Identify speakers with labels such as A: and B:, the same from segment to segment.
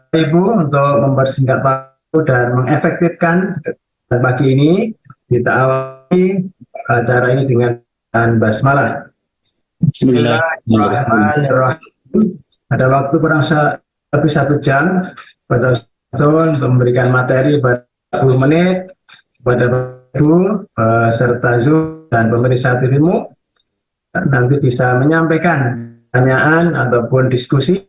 A: Ibu untuk mempersingkat waktu dan mengefektifkan pagi ini, kita awali acara ini dengan basmalah.
B: Bismillahirrahmanirrahim.
A: Bismillahirrahmanirrahim. Ada waktu kurang lebih 1 jam pada Ustaz untuk memberikan materi pada 10 menit kepada Ibu serta Zoom dan pemirsa dirimu, nanti bisa menyampaikan pertanyaan ataupun diskusi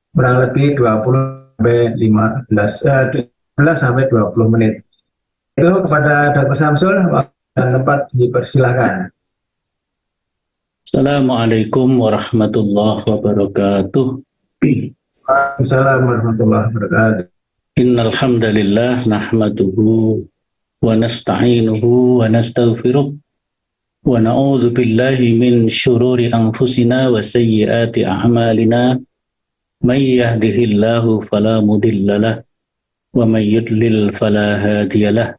A: kurang lebih 15 sampai 20 menit. Itu kepada Dr. Samsul, waktu dan tempat dipersilakan.
B: Assalamualaikum warahmatullahi wabarakatuh.
A: Assalamualaikum warahmatullahi wabarakatuh.
B: Innal hamdalillah nahmaduhu wa nasta'inuhu wa nastaghfiruh wa na'udzu billahi min syururi anfusina wa sayyiati a'malina. May yahdihillahu fala mudhillalah wa may yudlil fala hadiyalah.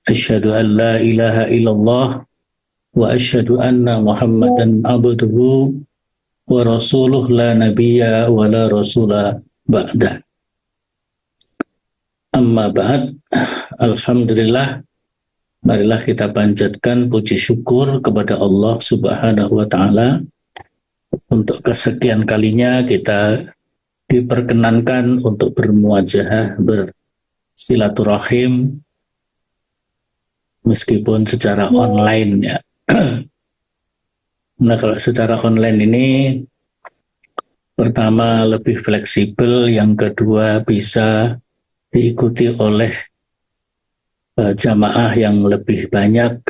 B: Asyhadu an la ilaha illallah wa asyhadu anna Muhammadan abduhu wa rasuluh la nabiyya wa la rasula ba'dah. Amma ba'd. Alhamdulillah, marilah kita panjatkan puji syukur kepada Allah Subhanahu wa taala. Untuk kesekian kalinya kita diperkenankan untuk bermuajahah, bersilaturahim meskipun secara online ya. Nah, kalau secara online ini pertama lebih fleksibel, yang kedua bisa diikuti oleh jamaah yang lebih banyak,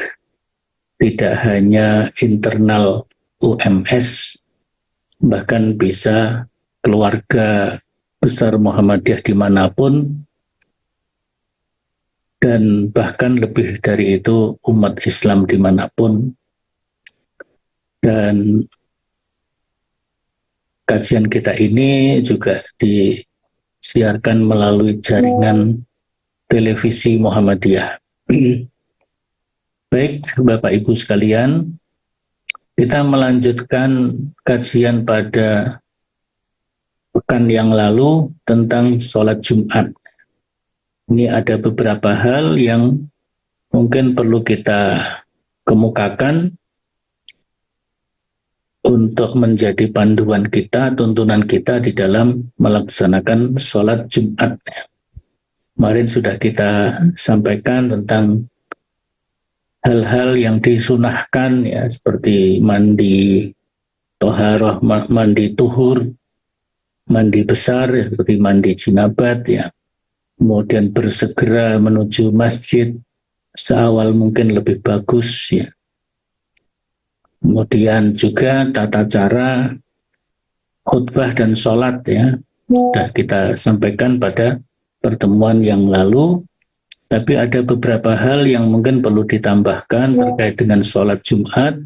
B: tidak hanya internal UMS, bahkan bisa keluarga besar Muhammadiyah dimanapun, dan bahkan lebih dari itu umat Islam dimanapun. Dan kajian kita ini juga disiarkan melalui jaringan televisi Muhammadiyah. Baik, Bapak Ibu sekalian, kita melanjutkan kajian pada pekan yang lalu tentang sholat Jumat. Ini ada beberapa hal yang mungkin perlu kita kemukakan untuk menjadi panduan kita, tuntunan kita di dalam melaksanakan sholat Jumat. Kemarin sudah kita sampaikan tentang hal-hal yang disunahkan ya, seperti mandi toharoh, mandi tuhur, mandi besar ya, seperti mandi jinabat ya. Kemudian bersegera menuju masjid seawal mungkin lebih bagus ya. Kemudian juga tata cara khutbah dan sholat ya, sudah kita sampaikan pada pertemuan yang lalu. Tapi ada beberapa hal yang mungkin perlu ditambahkan terkait dengan sholat Jumat.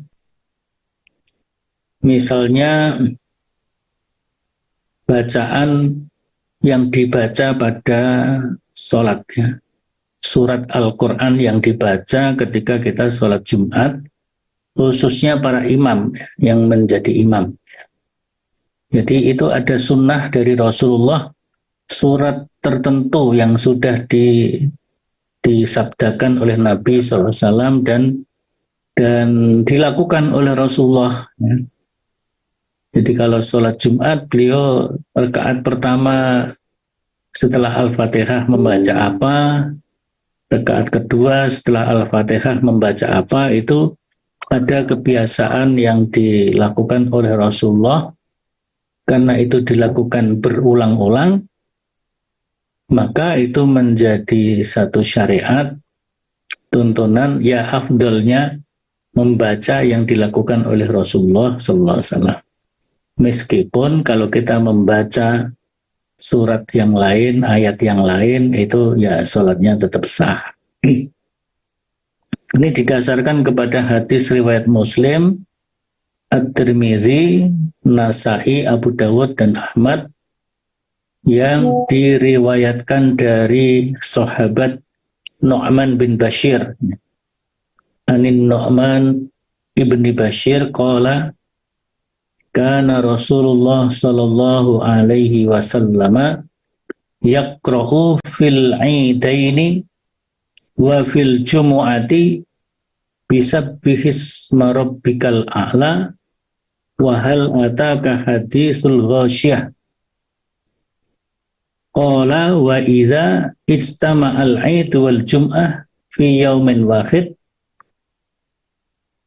B: Misalnya bacaan yang dibaca pada sholat ya. Surat Al-Quran yang dibaca ketika kita sholat Jumat, khususnya para imam yang menjadi imam. Jadi itu ada sunnah dari Rasulullah, surat tertentu yang sudah disabdakan oleh Nabi SAW dan dilakukan oleh Rasulullah. Ya. Jadi kalau sholat Jumat, beliau rakaat pertama setelah Al-Fatihah membaca apa, rakaat kedua setelah Al-Fatihah membaca apa, itu ada kebiasaan yang dilakukan oleh Rasulullah. Karena itu dilakukan berulang-ulang, maka itu menjadi satu syariat, tuntunan ya afdalnya membaca yang dilakukan oleh Rasulullah SAW. Meskipun kalau kita membaca surat yang lain, ayat yang lain, itu ya sholatnya tetap sah. Ini didasarkan kepada hadis riwayat Muslim, At-Tirmidzi, Nasai, Abu Dawud, dan Ahmad yang diriwayatkan dari sahabat Nu'man bin Bashir. Anin Nu'man ibni Bashir qala kana Rasulullah sallallahu alaihi wasallam yaqra'u fil 'idaini wa fil jumu'ati bisabbihisma rabbikal a'la wa hal ataka hadisul ghasyiyah qala wa idza istama'al 'id wal jum'ah fi yaumin wahid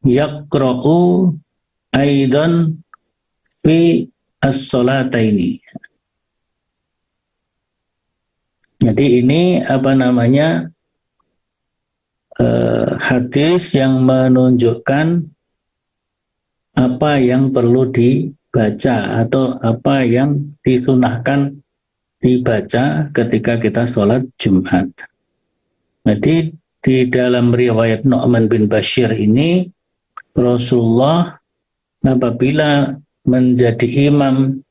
B: yaqra'u aidan fi as-salataini. Jadi ini hadis yang menunjukkan apa yang perlu dibaca atau apa yang disunahkan dibaca ketika kita sholat Jumat. Jadi di dalam riwayat Nu'man bin Bashir ini, Rasulullah apabila menjadi imam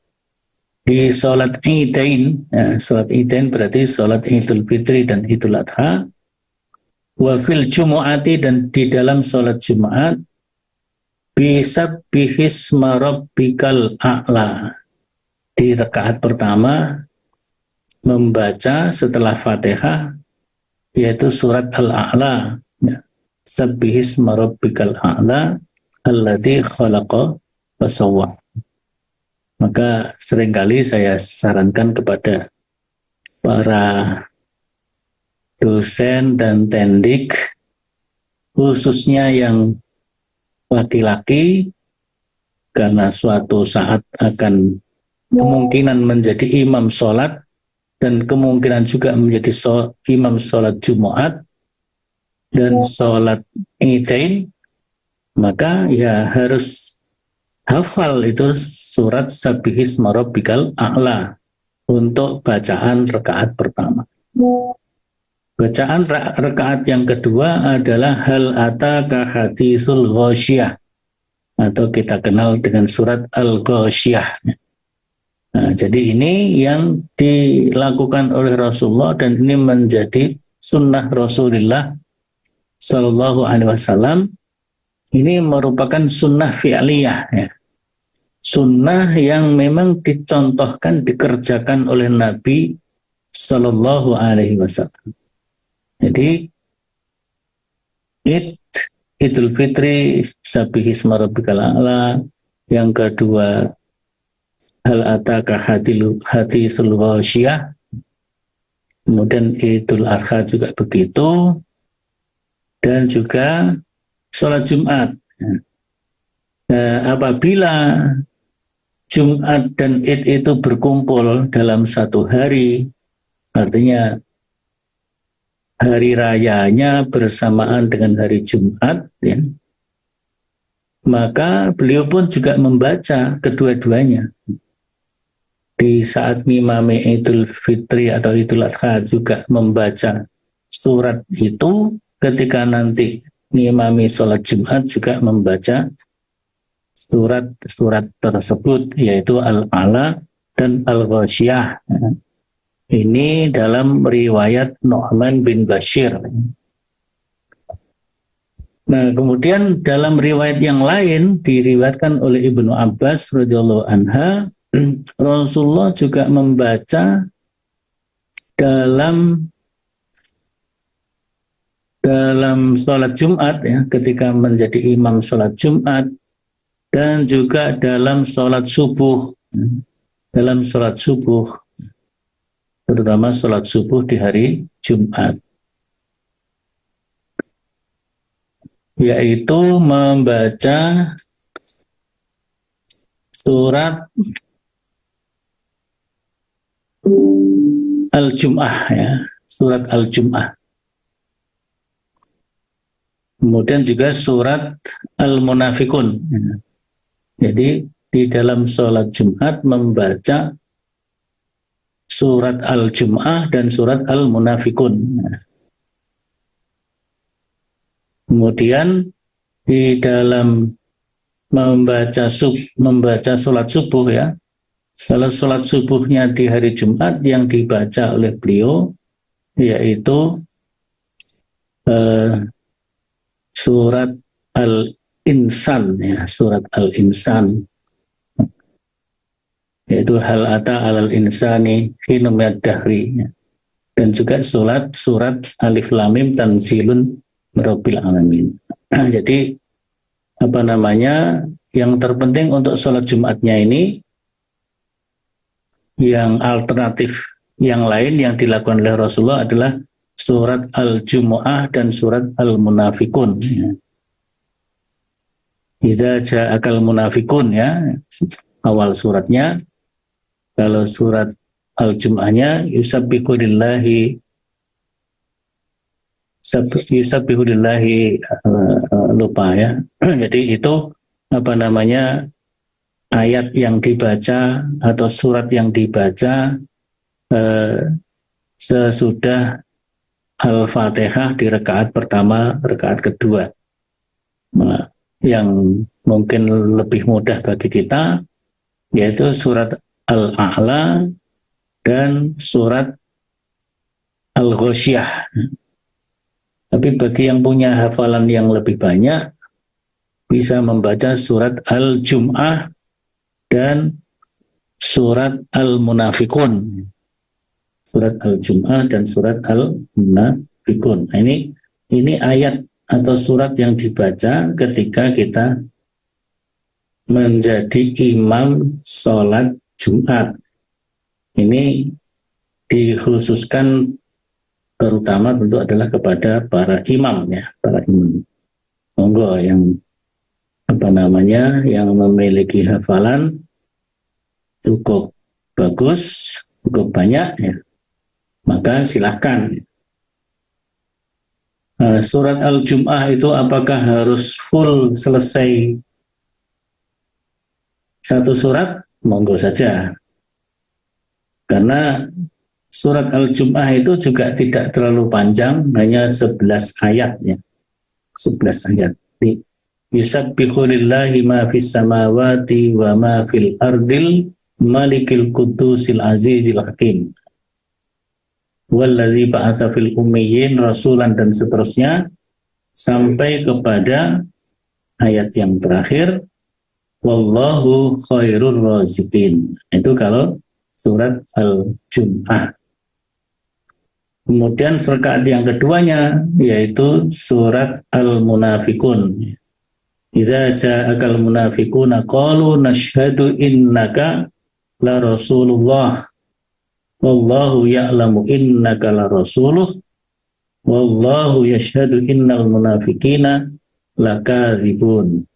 B: di sholat Idain, ya, sholat Idain berarti sholat Idul Fitri dan Idul Adha, wa fil jumu'ati dan di dalam sholat Jumat, bisabbihisma rabbikal a'la. Di rakaat pertama membaca setelah Fatihah yaitu surat Al-A'la, ya. Sabbihisma rabbikal a'la alladzi khalaqa fasawwa. Maka seringkali saya sarankan kepada para dosen dan tendik, khususnya yang laki-laki, karena suatu saat akan kemungkinan menjadi imam sholat dan kemungkinan juga menjadi imam sholat Jumat dan sholat Idain, maka ya harus hafal itu surat Sabbihisma Rabbikal A'la untuk bacaan rakaat pertama. Bacaan rakaat yang kedua adalah hal ataka hadisul ghasyiyah atau kita kenal dengan surat Al-Ghasyiyah. Nah, jadi ini yang dilakukan oleh Rasulullah dan ini menjadi sunnah Rasulullah Sallallahu Alaihi Wasallam. Ini merupakan sunnah fi'liyah, ya. Sunnah yang memang dicontohkan, dikerjakan oleh Nabi Sallallahu Alaihi Wasallam. Jadi Idul Fitri Sabbihisma Rabbikal A'la, yang kedua hal ataka hadisul ghasyiyah, kemudian Idul Adha juga begitu, dan juga sholat Jumat. Apabila Jumat dan Id itu berkumpul dalam satu hari, artinya hari rayanya bersamaan dengan hari Jumat, ya, maka beliau pun juga membaca kedua-duanya. Di saat mimami Idul Fitri atau Idul Adha juga membaca surat itu, ketika nanti mimami sholat Jumat juga membaca surat tersebut, yaitu Al-A'la dan Al-Ghasyiyah. Ini dalam riwayat Nu'man bin Bashir. Nah, kemudian dalam riwayat yang lain diriwayatkan oleh Ibnu Abbas radhiyallahu anha, Rasulullah juga membaca dalam sholat Jumat, ya, ketika menjadi imam sholat Jumat, dan juga dalam sholat subuh, terutama sholat subuh di hari Jumat, yaitu membaca surat Al-Jum'ah, ya, surat Al-Jum'ah. Kemudian juga surat Al-Munafikun. Jadi di dalam sholat Jumat membaca surat Al-Jum'ah dan surat Al-Munafikun. Kemudian di dalam membaca sholat subuh, ya, kalau sholat subuhnya di hari Jumat yang dibaca oleh beliau yaitu surat Al-Insan, ya, surat Al-Insan. yaitu hal ata alal insani hinum minad dahri, dan juga surat Alif Lam Mim tanzilun mirabbil alamin. Jadi apa namanya, yang terpenting untuk sholat Jumatnya ini, yang alternatif yang lain yang dilakukan oleh Rasulullah adalah surat Al-Jumu'ah dan surat Al-Munafikun. Idza ja'akal munafikun, ya, awal suratnya. Kalau surat Al-Jum'ahnya yusabbihu lillahi lupa, ya. Jadi itu apa namanya, ayat yang dibaca atau surat yang dibaca sesudah Al-Fatihah di rakaat pertama, rakaat kedua. Nah, yang mungkin lebih mudah bagi kita yaitu surat Al-A'la dan surat Al-Ghasyiyah. Tapi bagi yang punya hafalan yang lebih banyak, bisa membaca surat Al-Jum'ah dan surat Al-Munafikun. Surat Al-Jum'ah dan surat Al-Munafikun. Nah, ini ayat atau surat yang dibaca ketika kita menjadi imam sholat Jumat. Ini dikhususkan terutama tentu adalah kepada para imam, ya, para imam. Monggo yang apa namanya, yang memiliki hafalan cukup bagus, cukup banyak, ya, maka silahkan. Surat Al-Jum'ah itu apakah harus full selesai satu surat? Monggo saja. Karena surat Al-Jum'ah itu juga tidak terlalu panjang, hanya 11 ayat, ya. 11 ayat. Yusabbihu lillahi ma fis samawati wa ma fil ardil malikil qudusil azizil hakim. Wallazi ba'atsa fil ummiyyin rasulan, dan seterusnya sampai kepada ayat yang terakhir, wallahu khairur raziqin. Itu kalau surat Al-Jum'ah. Kemudian rakaat yang keduanya yaitu surat Al-Munafikun. Idza ja'akal munafiquna qalu nashhadu innaka la rasulullah wallahu ya'lamu innaka la rasuluh wallahu yashhadu innal munafiqina lakadzibun.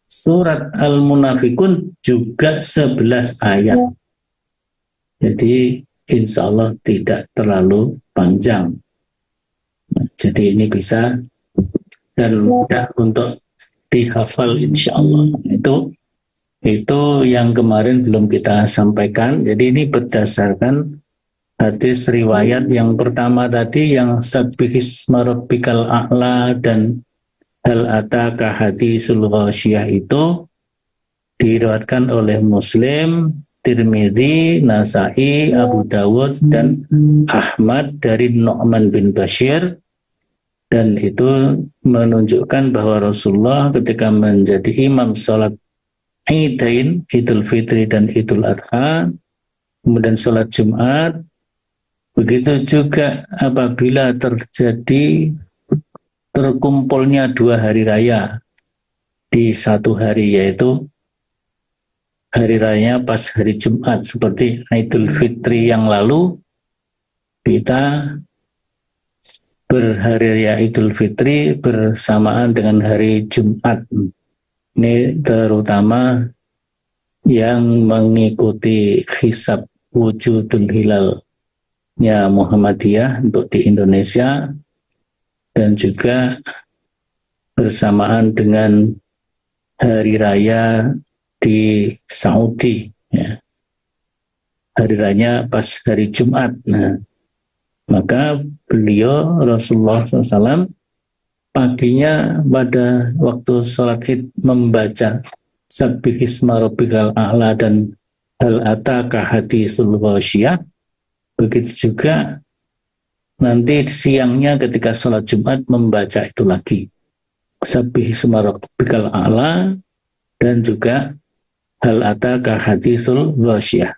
B: Surat Al-Munafikun juga 11 ayat. Jadi insya Allah tidak terlalu panjang. Jadi ini bisa dan mudah untuk dihafal insya Allah. Itu yang kemarin belum kita sampaikan. Jadi ini berdasarkan hadis riwayat yang pertama tadi, yang sabbihisma rabbikal a'la dan hal ataka hadisul ghasyiyah, itu diriwayatkan oleh Muslim, Tirmidzi, Nasai, Abu Dawud, dan Ahmad dari Nu'man bin Bashir. Dan itu menunjukkan bahwa Rasulullah ketika menjadi imam sholat Idain, Idul Fitri dan Idul Adha, kemudian sholat Jumat, begitu juga apabila terjadi terkumpulnya 2 hari raya di satu hari, yaitu hari raya pas hari Jumat, seperti Idul Fitri yang lalu, kita berhari raya Idul Fitri bersamaan dengan hari Jumat. Ini terutama yang mengikuti hisab wujudul hilalnya Muhammadiyah untuk di Indonesia, dan juga bersamaan dengan hari raya di Saudi, ya. Hari raya pas hari Jumat. Nah, maka beliau Rasulullah SAW paginya pada waktu sholat Id membaca Sabbihisma rabbikal a'la dan hal ataka hadisul ghasyiyah. Begitu juga nanti siangnya ketika sholat Jumat membaca itu lagi, Sabbihisma rabbikal a'la dan juga hal ataka haditsul ghasyiyah.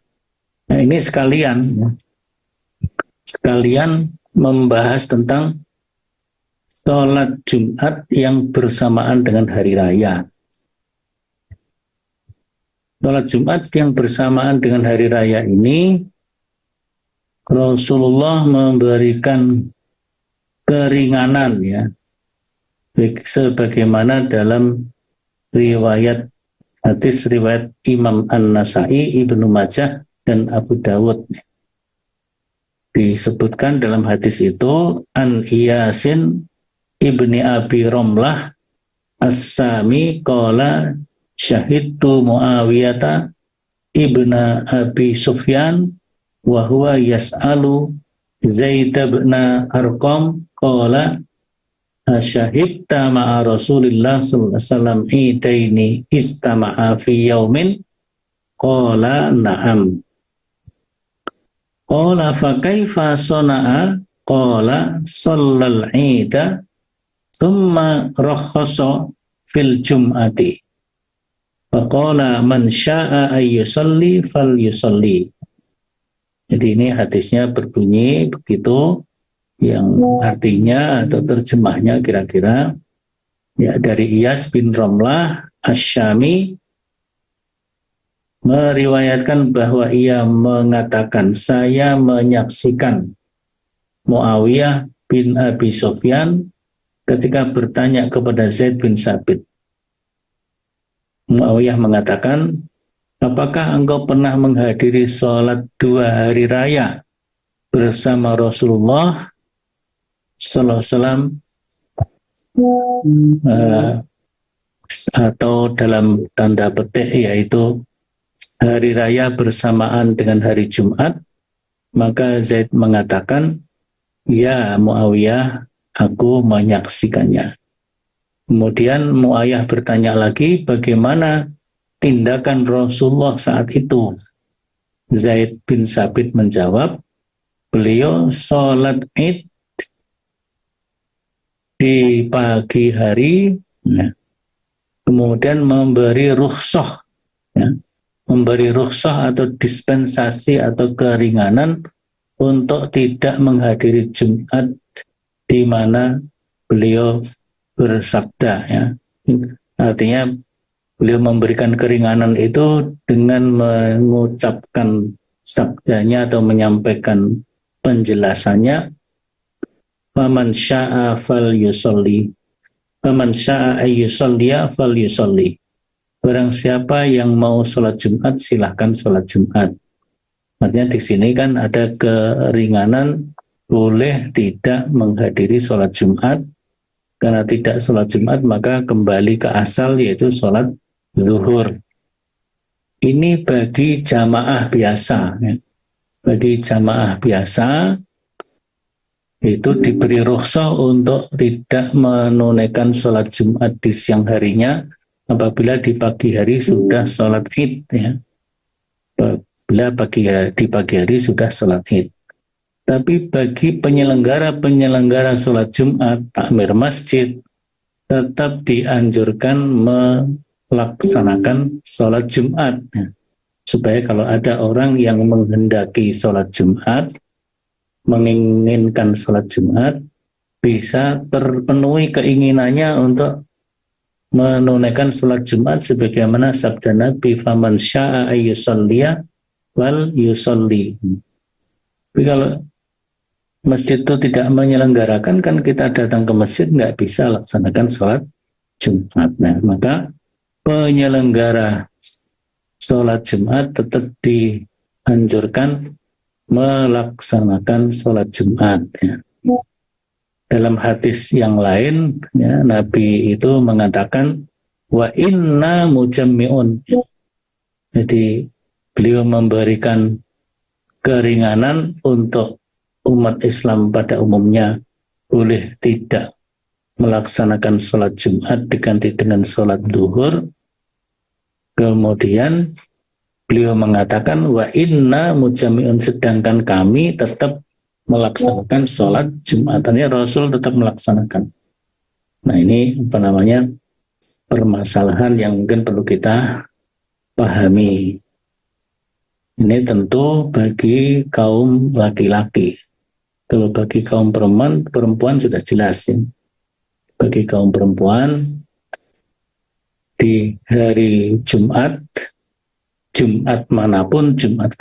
B: Nah, ini sekalian membahas tentang sholat Jumat yang bersamaan dengan hari raya. Sholat Jumat yang bersamaan dengan hari raya ini, Rasulullah memberikan keringanan, ya, sebagaimana dalam riwayat hadis riwayat Imam An-Nasai, Ibnu Majah, dan Abu Dawud. Disebutkan dalam hadis itu, An Iyasin ibni Abi Romlah As-Sami qala syahidtu Muawiyata ibna Abi Sufyan wa huwa yas'alu Zaid bin Arqam qala syahidta ma'a Rasulillah sallallahu alaihi wasallam idaini istama'a fi yaumin qala na'am qala fa kaifa sana'a qala shallal ida thumma rakhasa fil jum'ati faqala man sya'a ayyusalli falyusalli. Jadi ini hadisnya berbunyi begitu, yang artinya atau terjemahnya kira-kira ya dari Iyas bin Romlah Asy-Syami meriwayatkan bahwa ia mengatakan, saya menyaksikan Muawiyah bin Abi Sufyan ketika bertanya kepada Zaid bin Sabit. Muawiyah mengatakan, apakah engkau pernah menghadiri sholat 2 hari raya bersama Rasulullah sallallahu alaihi wasallam, atau dalam tanda petik yaitu hari raya bersamaan dengan hari Jumat? Maka Zaid mengatakan, ya Muawiyah, aku menyaksikannya. Kemudian Muawiyah bertanya lagi, bagaimana tindakan Rasulullah saat itu? Zaid bin Sabit menjawab, beliau sholat Id di pagi hari, ya, kemudian memberi rukhsah, ya, memberi rukhsah atau dispensasi atau keringanan untuk tidak menghadiri Jumat di mana beliau bersabda, ya. Artinya beliau memberikan keringanan itu dengan mengucapkan sabdanya atau menyampaikan penjelasannya, faman syaa falyusalli, faman syaa ayyusalliya falyusalli. Barang siapa yang mau sholat Jumat, silahkan sholat Jumat. Artinya di sini kan ada keringanan, boleh tidak menghadiri sholat Jumat. Karena tidak sholat Jumat, maka kembali ke asal, yaitu sholat zuhur. Ini bagi jamaah biasa, ya. Bagi jamaah biasa itu diberi rukhsah untuk tidak menunaikan sholat Jumat di siang harinya apabila di pagi hari sudah sholat Id, ya. Apabila di pagi hari sudah sholat Id. Tapi bagi penyelenggara sholat Jumat, takmir masjid, tetap dianjurkan melaksanakan sholat Jumat, ya. Supaya kalau ada orang yang menghendaki sholat Jumat, menginginkan sholat Jumat, bisa terpenuhi keinginannya untuk menunaikan sholat Jumat sebagaimana sabda Nabi, faman syaa ayyusalliya wal yusalli. Tapi kalau masjid itu tidak menyelenggarakan, kan kita datang ke masjid nggak bisa laksanakan sholat Jumat. Nah, maka penyelenggara sholat Jumat tetap dianjurkan melaksanakan sholat Jumat, ya. Dalam hadis yang lain, ya, Nabi itu mengatakan, wa inna mujammi'un. Jadi beliau memberikan keringanan untuk umat Islam pada umumnya, boleh tidak melaksanakan sholat Jumat diganti dengan sholat zuhur. Kemudian beliau mengatakan, wa inna mujami'un, sedangkan kami tetap melaksanakan sholat Jumat. Artinya Rasul tetap melaksanakan. Nah, ini permasalahan yang mungkin perlu kita pahami. Ini tentu bagi kaum laki-laki. Kalau bagi kaum perempuan sudah jelas ya. Bagi kaum perempuan di hari Jumat manapun, Jumat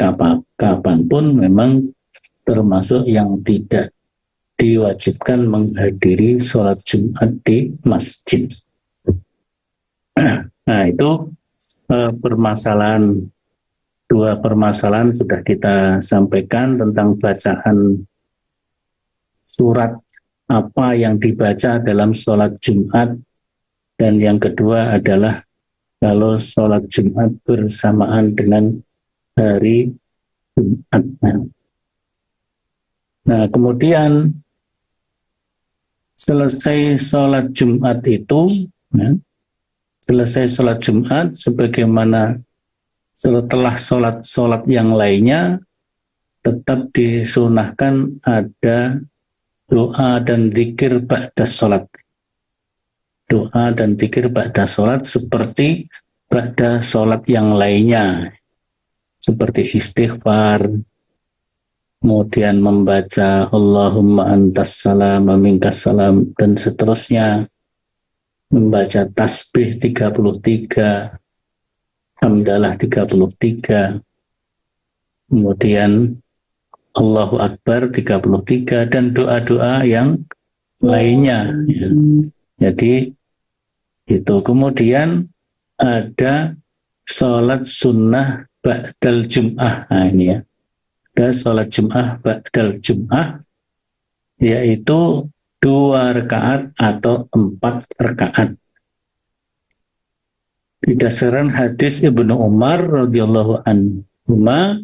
B: kapanpun memang termasuk yang tidak diwajibkan menghadiri sholat Jumat di masjid. Nah itu dua permasalahan sudah kita sampaikan tentang bacaan surat apa yang dibaca dalam sholat Jumat, dan yang kedua adalah kalau sholat Jumat bersamaan dengan hari Jumat. Nah kemudian selesai sholat Jumat itu, selesai sholat Jumat sebagaimana setelah sholat yang lainnya tetap disunahkan ada doa dan zikir ba'da sholat. Doa dan zikir ba'da sholat seperti ba'da sholat yang lainnya, seperti istighfar, kemudian membaca Allahumma antas salam wa minkas salam, dan seterusnya, membaca tasbih 33, hamdalah 33, kemudian Allahu Akbar 33, dan doa-doa yang lainnya. Ya. Jadi itu kemudian ada sholat sunnah ba'dal jum'ah. Nah ini ya, ada sholat jum'ah ba'dal jum'ah, yaitu 2 rakaat atau 4 rakaat. Berdasarkan hadis Ibnu Umar radhiyallahu anhuma,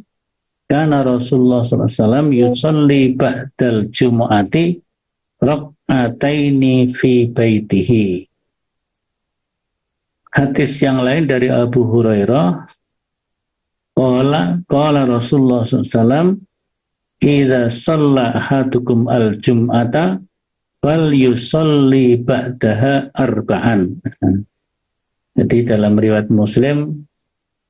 B: karena Rasulullah SAW yusalli ba'dal jumu'ati rak'ataini fi baitihi. Hadis yang lain dari Abu Hurairah, qala Rasulullah SAW, idza shalla ahadukum al-jum'ata fal yusalli ba'daha arba'an. Jadi dalam riwayat Muslim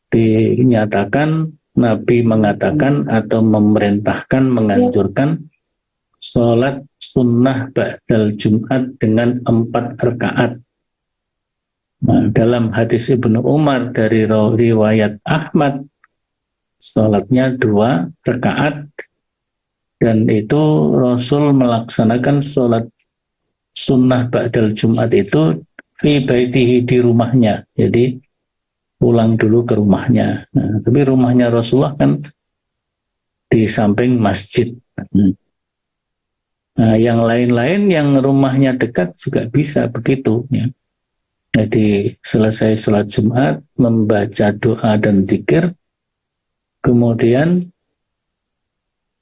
B: dinyatakan Nabi mengatakan atau memerintahkan, menganjurkan sholat sunnah ba'dal Jumat dengan 4 rakaat. Nah, dalam hadis Ibnu Umar dari riwayat Ahmad, sholatnya 2 rakaat, dan itu Rasul melaksanakan sholat sunnah ba'dal Jumat itu fi baitihi, di rumahnya. Jadi pulang dulu ke rumahnya. Nah, tapi rumahnya Rasulullah kan di samping masjid. Nah, yang lain-lain yang rumahnya dekat juga bisa begitu. Ya. Jadi selesai sholat Jumat, membaca doa dan zikir, kemudian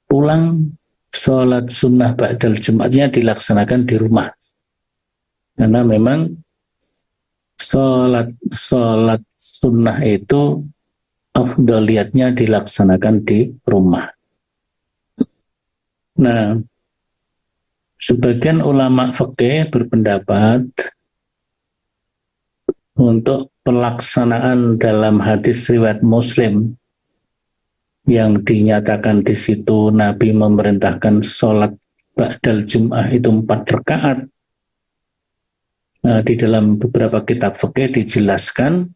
B: pulang, sholat sunnah ba'dal Jumatnya dilaksanakan di rumah. Karena memang sholat sunnah itu afdaliyatnya dilaksanakan di rumah. Nah, sebagian ulama fikih berpendapat untuk pelaksanaan dalam hadis riwayat Muslim yang dinyatakan di situ Nabi memerintahkan sholat ba'dal Jum'ah itu 4 rakaat. Nah, di dalam beberapa kitab fikih dijelaskan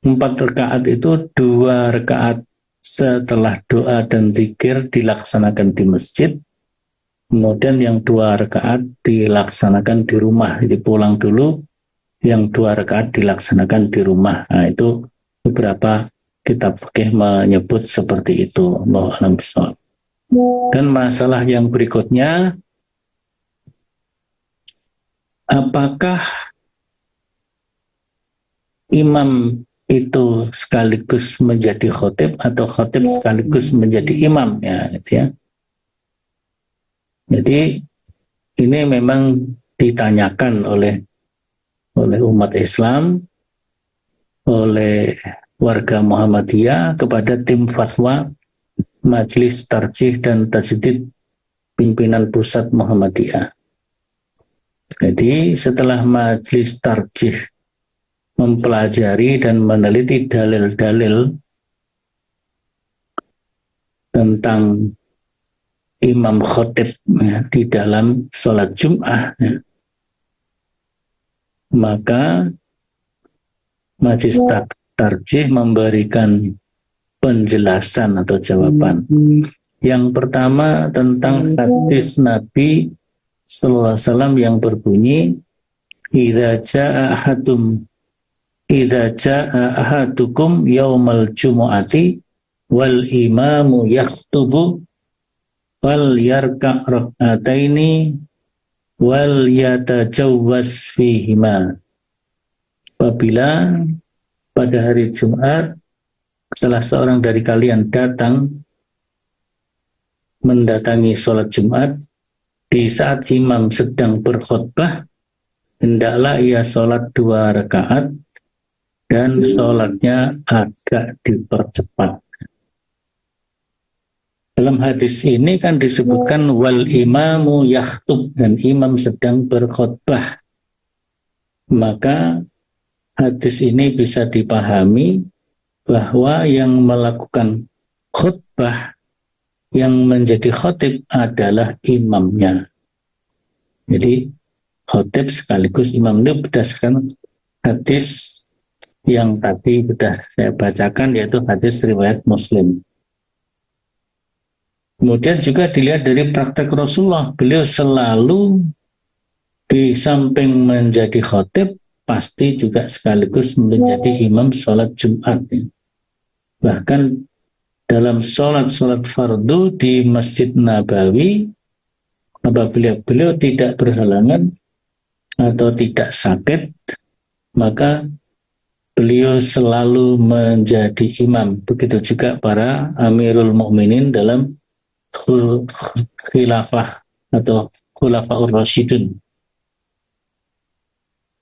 B: 4 rakaat itu 2 rakaat setelah doa dan zikir dilaksanakan di masjid, kemudian yang 2 rakaat dilaksanakan di rumah, jadi pulang dulu, yang 2 rakaat dilaksanakan di rumah. Nah, itu beberapa kitab fikih menyebut seperti itu. Allahu a'lam bishawab. Dan masalah yang berikutnya, apakah imam itu sekaligus menjadi khotib atau khotib sekaligus menjadi imam, ya, gitu ya. Jadi ini memang ditanyakan oleh umat Islam, oleh warga Muhammadiyah kepada tim fatwa Majelis Tarjih dan Tajdid pimpinan pusat Muhammadiyah. Jadi setelah Majelis Tarjih mempelajari dan meneliti dalil-dalil tentang imam khotib ya, di dalam sholat Jum'ah ya, maka Majelis Tarjih memberikan penjelasan atau jawaban. Yang pertama tentang hadis Nabi sallallahu alaihi wasallam yang berbunyi, idza jaa ahadukum yaumal jumu'ati wal imamu yakhtubu wal yarka' rak'ataini wal yatajawwaz fihima. Apabila pada hari Jumat salah seorang dari kalian mendatangi sholat Jumat, di saat imam sedang berkhutbah, hendaklah ia sholat 2 rakaat dan sholatnya agak dipercepat. Dalam hadis ini kan disebutkan wal imamu yakhtub, dan imam sedang berkhutbah. Maka hadis ini bisa dipahami bahwa yang melakukan khutbah, yang menjadi khotib adalah imamnya. Jadi khotib sekaligus imam itu berdasarkan hadis yang tadi sudah saya bacakan, yaitu hadis riwayat Muslim. Kemudian juga dilihat dari praktek Rasulullah, beliau selalu di samping menjadi khotib, pasti juga sekaligus menjadi imam sholat Jumat. Bahkan dalam sholat fardu di Masjid Nabawi, apabila beliau tidak berhalangan atau tidak sakit, maka beliau selalu menjadi imam. Begitu juga para Amirul Mukminin dalam khilafah atau Khulafaur Rasyidun.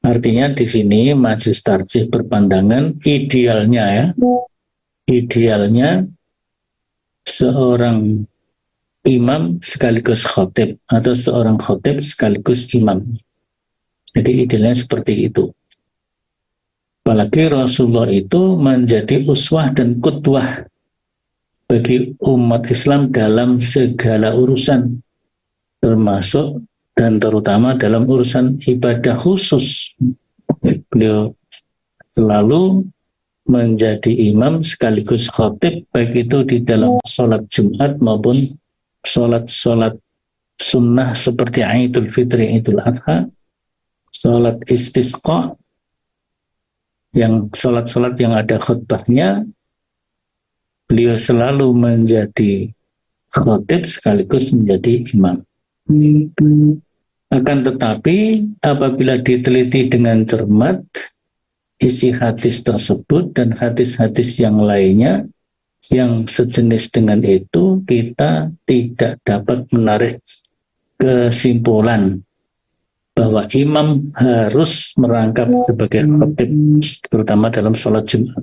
B: Artinya di sini Majelis Tarjih berpandangan idealnya seorang imam sekaligus khotib atau seorang khotib sekaligus imam. Jadi idealnya seperti itu. Apalagi Rasulullah itu menjadi uswah dan qudwah bagi umat Islam dalam segala urusan, termasuk dan terutama dalam urusan ibadah khusus. Beliau selalu menjadi imam sekaligus khotib, baik itu di dalam sholat Jumat maupun sholat sunnah seperti Idul Fitri, Idul Adha, sholat istisqa, yang sholat-sholat yang ada khutbahnya, beliau selalu menjadi khotib sekaligus menjadi imam. Akan tetapi apabila diteliti dengan cermat isi hadis tersebut dan hadis-hadis yang lainnya yang sejenis dengan itu, kita tidak dapat menarik kesimpulan bahwa imam harus merangkap sebagai khatib, terutama dalam sholat Jumat.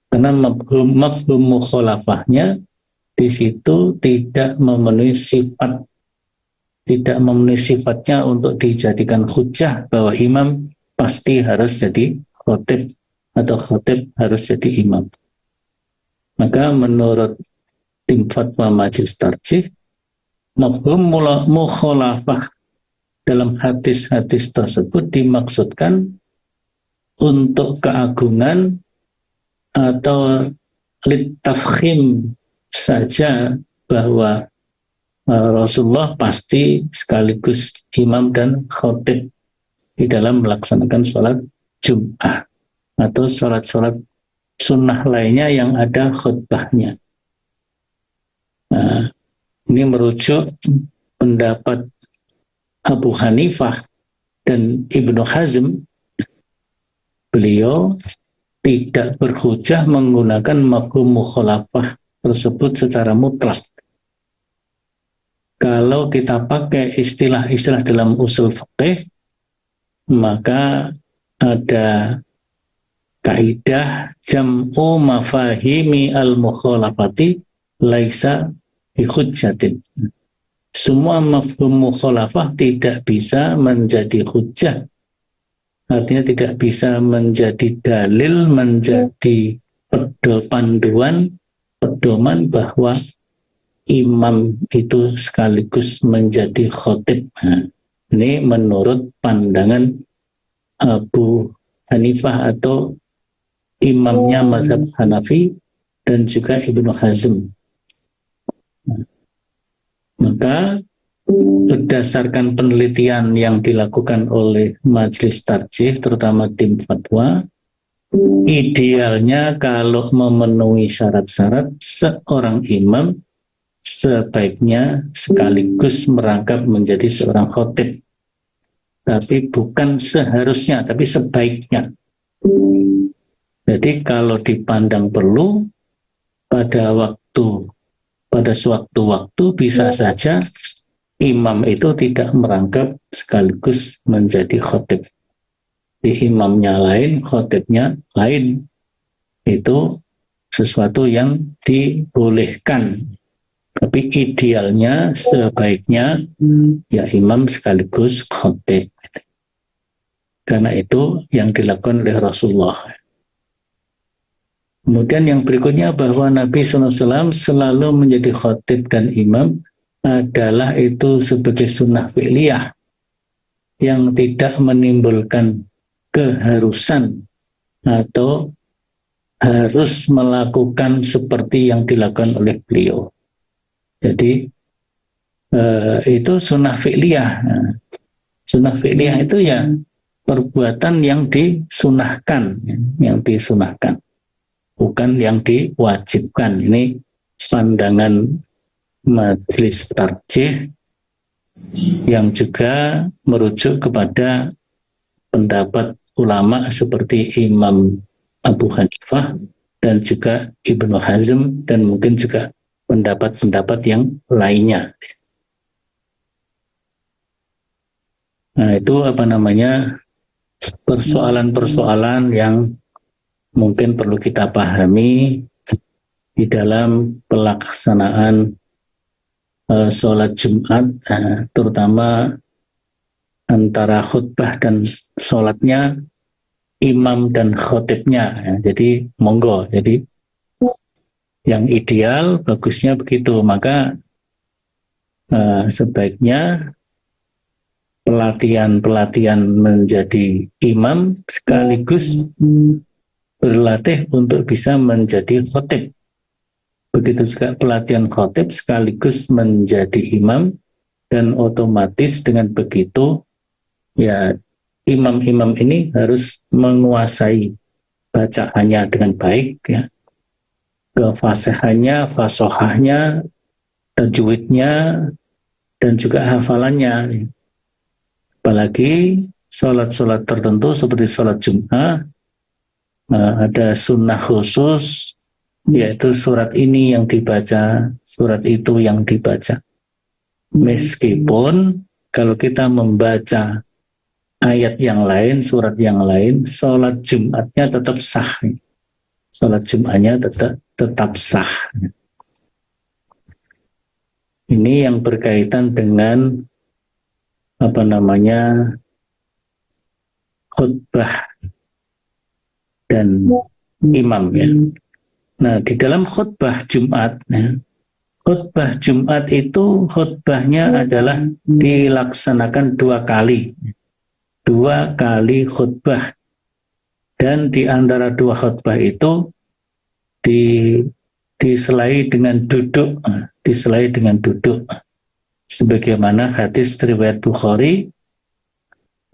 B: Karena mafhum mukhalafahnya di situ tidak memenuhi sifatnya untuk dijadikan hujjah bahwa imam pasti harus jadi khatib atau khatib harus jadi imam. Maka menurut tim fatwa Majelis Tarjih, mafhum mukhalafah dalam hadis-hadis tersebut dimaksudkan untuk keagungan atau litafkhim saja, bahwa Rasulullah pasti sekaligus imam dan khatib di dalam melaksanakan sholat Jum'ah atau sholat-sholat sunnah lainnya yang ada khutbahnya. Nah, ini merujuk pendapat Abu Hanifah dan Ibnu Hazm. Beliau tidak berhujjah menggunakan mafhum mukhalafah tersebut secara mutlak. Kalau kita pakai istilah-istilah dalam usul fiqih, maka ada kaidah jam'u mafahimi al-mukhalafati laisa bihujjatin. Semua mafhum mukhalafah tidak bisa menjadi hujjah artinya tidak bisa menjadi dalil, menjadi panduan, pedoman bahwa imam itu sekaligus menjadi khotib. Nah, ini menurut pandangan Abu Hanifah atau imamnya mazhab Hanafi dan juga Ibnu Hazm. Maka berdasarkan penelitian yang dilakukan oleh Majelis Tarjih, terutama tim fatwa, idealnya kalau memenuhi syarat-syarat, seorang imam sebaiknya sekaligus merangkap menjadi seorang khotib. Tapi bukan seharusnya, tapi sebaiknya. Jadi kalau dipandang perlu, pada sewaktu-waktu bisa saja imam itu tidak merangkap sekaligus menjadi khotib. Di imamnya lain, khotibnya lain. Itu sesuatu yang dibolehkan. Tapi idealnya, sebaiknya ya imam sekaligus khotib. Karena itu yang dilakukan oleh Rasulullah. Kemudian yang berikutnya bahwa Nabi SAW selalu menjadi khotib dan imam adalah itu sebagai sunnah fi'liyah yang tidak menimbulkan keharusan atau harus melakukan seperti yang dilakukan oleh beliau. Jadi itu sunnah fi'liyah. Nah, sunnah fi'liyah itu ya perbuatan yang disunahkan, bukan yang diwajibkan. Ini pandangan Majelis Tarjih yang juga merujuk kepada pendapat ulama seperti Imam Abu Hanifah dan juga Ibnu Hazm dan mungkin juga pendapat-pendapat yang lainnya. Nah, itu persoalan-persoalan yang mungkin perlu kita pahami di dalam pelaksanaan sholat Jumat, terutama antara khutbah dan sholatnya, imam dan khotibnya. Jadi monggo, jadi yang ideal bagusnya begitu. Maka sebaiknya pelatihan menjadi imam sekaligus berlatih untuk bisa menjadi khotib. Begitu juga pelatihan khotib sekaligus menjadi imam, dan otomatis dengan begitu ya imam-imam ini harus menguasai bacaannya dengan baik, ya, kefasihannya, fasohahnya, tajwidnya, dan juga hafalannya. Apalagi sholat-sholat tertentu seperti sholat Jumat, ada sunnah khusus, yaitu surat ini yang dibaca, surat itu yang dibaca. Meskipun kalau kita membaca ayat yang lain, surat yang lain, sholat Jumatnya tetap sah. Sholat Jumatnya tetap sah. Ini yang berkaitan dengan khutbah dan imam, ya. Nah, di dalam khutbah Jumat, ya, khutbah Jumat itu khutbahnya adalah dilaksanakan 2 kali. 2 kali khutbah. Dan di antara 2 khutbah itu diselai dengan duduk. Sebagaimana hadis riwayat Bukhari,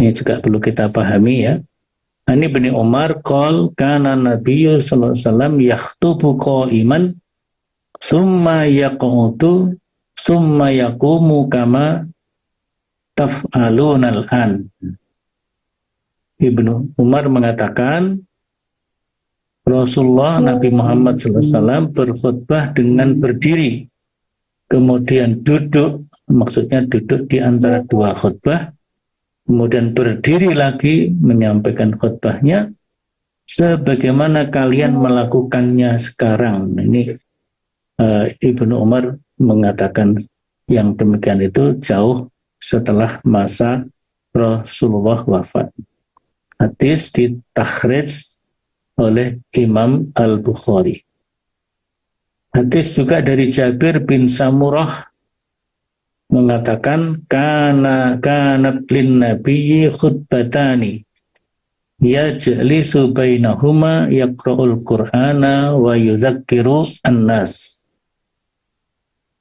B: ini juga perlu kita pahami, ya. Ani bin Umar qol kana Nabiyyu sallallahu alaihi wasallam yakhutubu qa'iman summa yaqutu summa yaqumu kama taf'aluna al-an. Ibnu Umar mengatakan Rasulullah Nabi Muhammad SAW berkhutbah dengan berdiri, kemudian duduk, maksudnya duduk di antara 2 khutbah, kemudian berdiri lagi menyampaikan khutbahnya sebagaimana kalian melakukannya sekarang. Ini Ibnu Umar mengatakan yang demikian itu jauh setelah masa Rasulullah wafat. Hadis ditakhrij oleh Imam Al-Bukhari. Hadis juga dari Jabir bin Samurah mengatakan kanat lin nabiyyi khutbatani yajlisu bainahuma yaqra'ul qur'ana wa yudzakiru an-nas.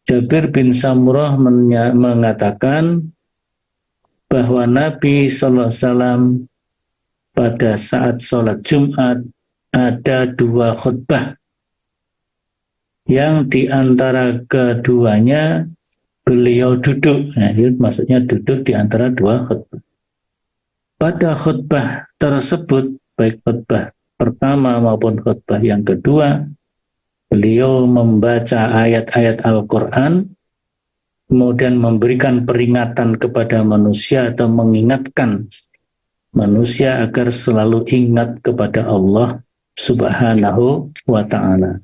B: Jabir bin Samurah mengatakan bahwa Nabi SAW pada saat sholat Jumat ada dua khutbah yang di antara keduanya beliau duduk. Nah, itu maksudnya duduk di antara dua khutbah. Pada khutbah tersebut, baik khutbah pertama maupun khutbah yang kedua, beliau membaca ayat-ayat Al-Quran, kemudian memberikan peringatan kepada manusia atau mengingatkan manusia agar selalu ingat kepada Allah Subhanahu wa Ta'ala.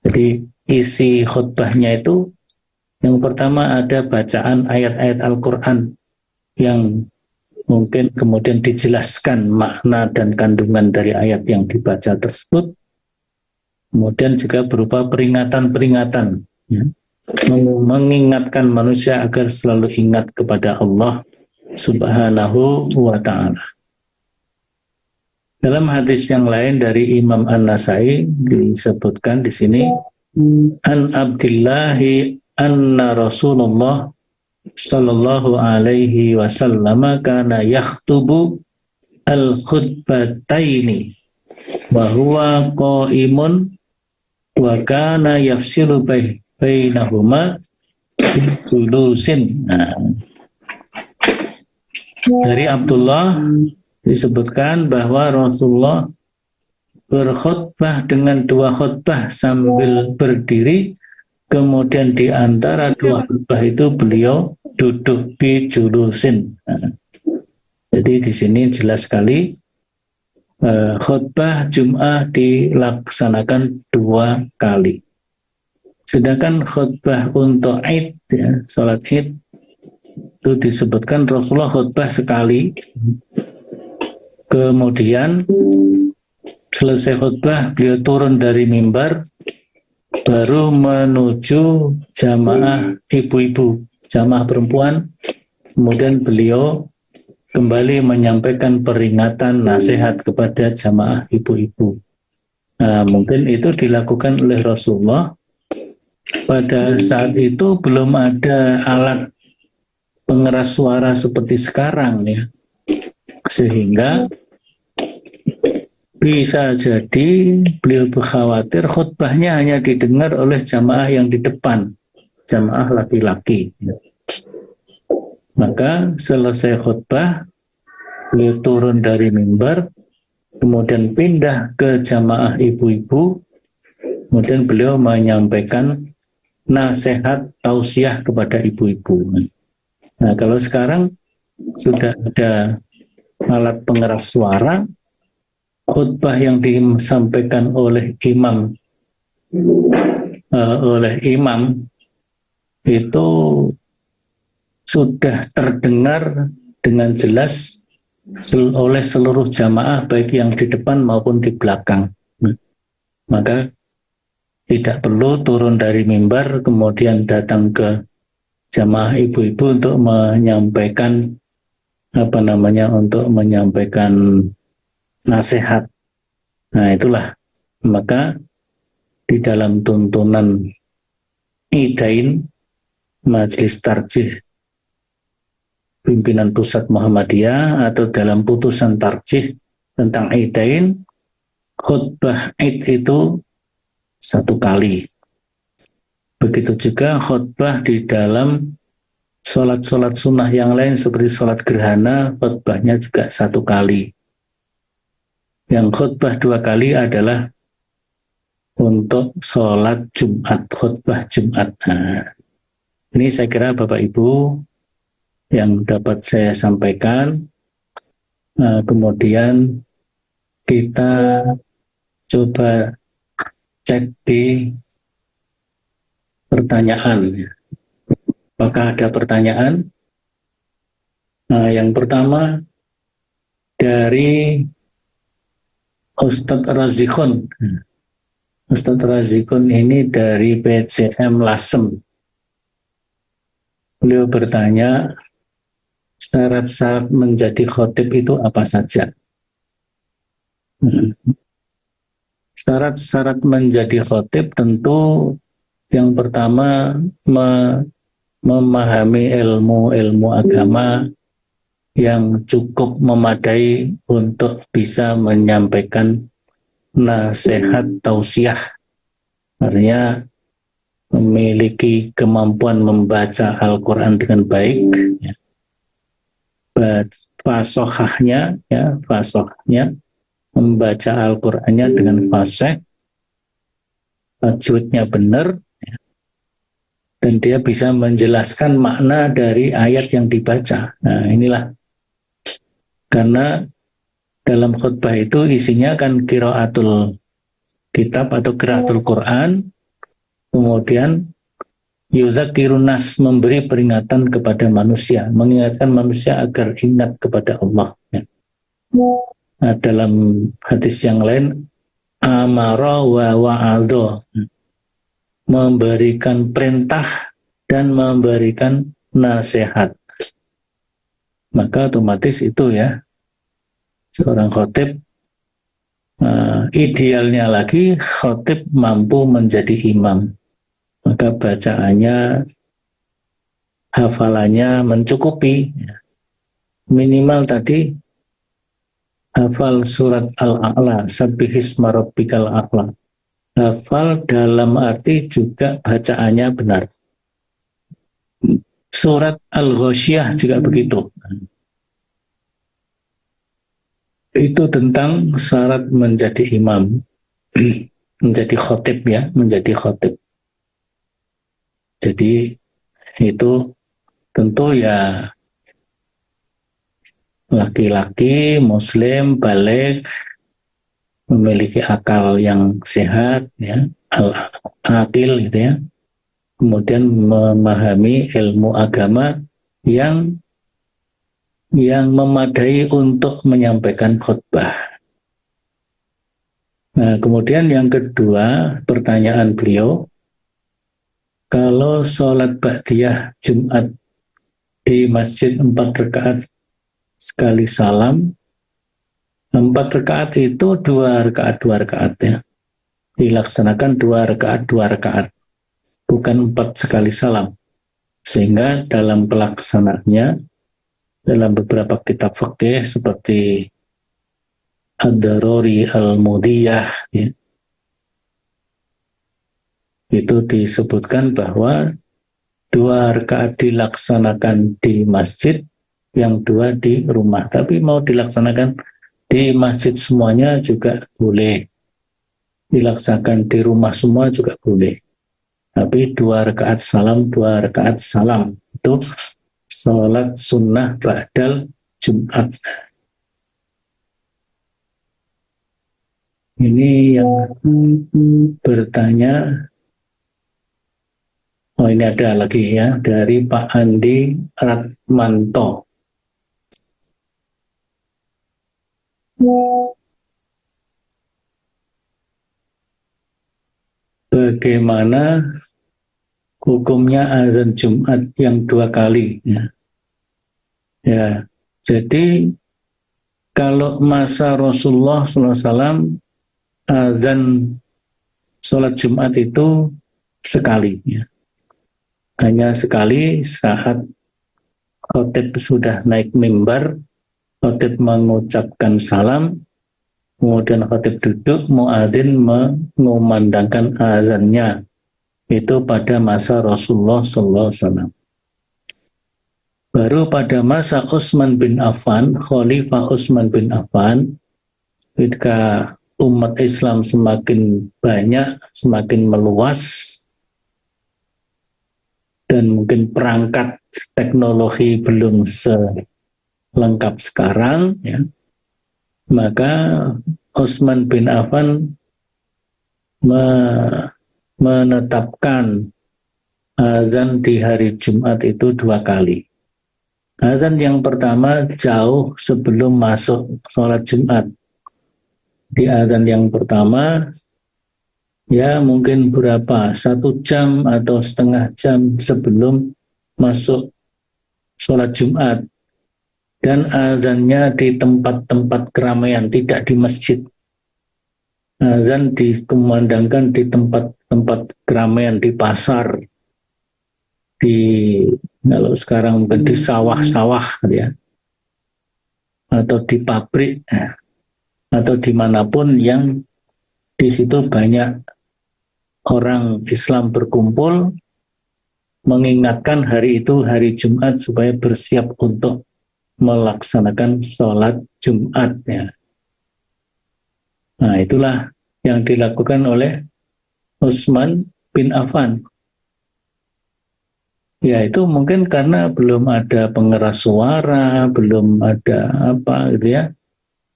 B: Jadi isi khutbahnya itu yang pertama ada bacaan ayat-ayat Al-Quran yang mungkin kemudian dijelaskan makna dan kandungan dari ayat yang dibaca tersebut. Kemudian juga berupa peringatan-peringatan, ya, mengingatkan manusia agar selalu ingat kepada Allah Subhanahu wa Ta'ala. Dalam hadis yang lain dari Imam An-Nasai disebutkan di sini, an Abdillahi anna Rasulullah sallallahu alaihi wasallam kana yakhtubu al-khutbataini wa huwa qaimun wa kana yafsilu bainahuma julusin. Dari Abdullah disebutkan bahwa Rasulullah berkhutbah dengan dua khutbah sambil berdiri, kemudian di antara dua khutbah itu beliau duduk di julusin. Jadi di sini jelas sekali khutbah Jum'ah dilaksanakan dua kali. Sedangkan khutbah untuk Id, ya, salat Id, itu disebutkan Rasulullah khutbah sekali, kemudian selesai khutbah beliau turun dari mimbar baru menuju jamaah ibu-ibu, jamaah perempuan, kemudian beliau kembali menyampaikan peringatan nasihat kepada jamaah ibu-ibu. Nah, mungkin itu dilakukan oleh Rasulullah. Pada saat itu belum ada alat pengeras suara seperti sekarang, ya, sehingga bisa jadi beliau berkhawatir khutbahnya hanya didengar oleh jamaah yang di depan, jamaah laki-laki. Maka selesai khutbah, beliau turun dari mimbar, kemudian pindah ke jamaah ibu-ibu, kemudian beliau menyampaikan nasihat tausiah kepada ibu-ibu. Nah, kalau sekarang sudah ada alat pengeras suara, khutbah yang disampaikan oleh imam itu sudah terdengar dengan jelas oleh seluruh jamaah baik yang di depan maupun di belakang. Maka tidak perlu turun dari mimbar kemudian datang ke jamaah ibu-ibu untuk menyampaikan nasihat. Nah, itulah maka di dalam tuntunan Idain Majelis Tarjih Pimpinan Pusat Muhammadiyah atau dalam putusan tarjih tentang Idain, khutbah Id itu satu kali. Begitu juga khutbah di dalam sholat-sholat sunnah yang lain seperti sholat gerhana, khutbahnya juga satu kali. Yang khutbah dua kali adalah untuk sholat Jumat, khutbah Jumat. Nah, ini saya kira Bapak Ibu yang dapat saya sampaikan. Kemudian kita coba cek di pertanyaan. Apakah ada pertanyaan? Yang pertama, dari Ustadz Razikun. Ustadz Razikun ini dari PCM Lasem. Beliau bertanya, syarat-syarat menjadi khotib itu apa saja? Syarat-syarat menjadi khotib tentu yang pertama memahami ilmu agama yang cukup memadai untuk bisa menyampaikan nasihat tausiah. Artinya memiliki kemampuan membaca Al-Quran dengan baik, ya. Fasohahnya, membaca Al-Qur'annya dengan fasih, tajwidnya benar, ya. Dan dia bisa menjelaskan makna dari ayat yang dibaca. Nah, inilah. Karena dalam khutbah itu isinya kan qiraatul kitab atau qiraatul Quran, kemudian yudzakirun nas, memberi peringatan kepada manusia, mengingatkan manusia agar ingat kepada Allah. Ya. Nah, dalam hadis yang lain, amara wa wa'adho, memberikan perintah dan memberikan nasihat. Maka otomatis itu ya, seorang khotib, idealnya lagi khotib mampu menjadi imam. Maka bacaannya, hafalannya mencukupi. Minimal tadi hafal surat Al-A'la, sabbihisma rabbikal a'la. Hafal dalam arti juga bacaannya benar. Surat Al-Ghasyiyah juga begitu. Itu tentang syarat menjadi imam, menjadi khotib ya, menjadi khotib. Jadi itu tentu ya laki-laki muslim balik, memiliki akal yang sehat ya, al-aqil gitu ya. Kemudian memahami ilmu agama yang memadai untuk menyampaikan khutbah. Nah, kemudian yang kedua, pertanyaan beliau, kalau sholat ba'diyah Jumat di masjid 4 rakaat sekali salam, 4 rakaat itu 2 rakaat ya, dilaksanakan 2 rakaat, bukan 4 sekali salam. Sehingga dalam pelaksanaannya, dalam beberapa kitab fikih seperti Ad-Daruri Al-Mudiyah ya, itu disebutkan bahwa 2 rakaat dilaksanakan di masjid, yang 2 di rumah. Tapi mau dilaksanakan di masjid semuanya juga boleh, dilaksanakan di rumah semua juga boleh. Tapi 2 rakaat salam, 2 rakaat salam itu sholat sunnah ba'dal Jumat. Ini yang bertanya, oh ini ada lagi ya, dari Pak Andi Ratmanto. Bagaimana hukumnya azan Jumat yang 2 kali ya? Ya, jadi kalau masa Rasulullah SAW azan sholat Jumat itu sekali ya. Hanya sekali saat khotib sudah naik mimbar, khotib mengucapkan salam, kemudian khotib duduk, muadzin mengumandangkan azannya. Itu pada masa Rasulullah SAW. Baru pada masa Utsman bin Affan, Khalifah Utsman bin Affan, ketika umat Islam semakin banyak, semakin meluas, dan mungkin perangkat teknologi belum selengkap sekarang, ya, maka Utsman bin Affan menetapkan azan di hari Jumat itu 2 kali. Azan yang pertama jauh sebelum masuk sholat Jumat. Di azan yang pertama, ya mungkin berapa, 1 jam atau setengah jam sebelum masuk sholat Jumat. Dan azannya di tempat-tempat keramaian, tidak di masjid. Azan dikumandangkan di tempat-tempat keramaian, di pasar, di kalau sekarang mungkin di sawah-sawah ya, atau di pabrik, atau dimanapun yang di situ banyak orang Islam berkumpul, mengingatkan hari itu hari Jumat supaya bersiap untuk melaksanakan sholat Jumat ya. Nah itulah yang dilakukan oleh Utsman bin Affan. Ya itu mungkin karena belum ada pengeras suara, belum ada apa gitu ya,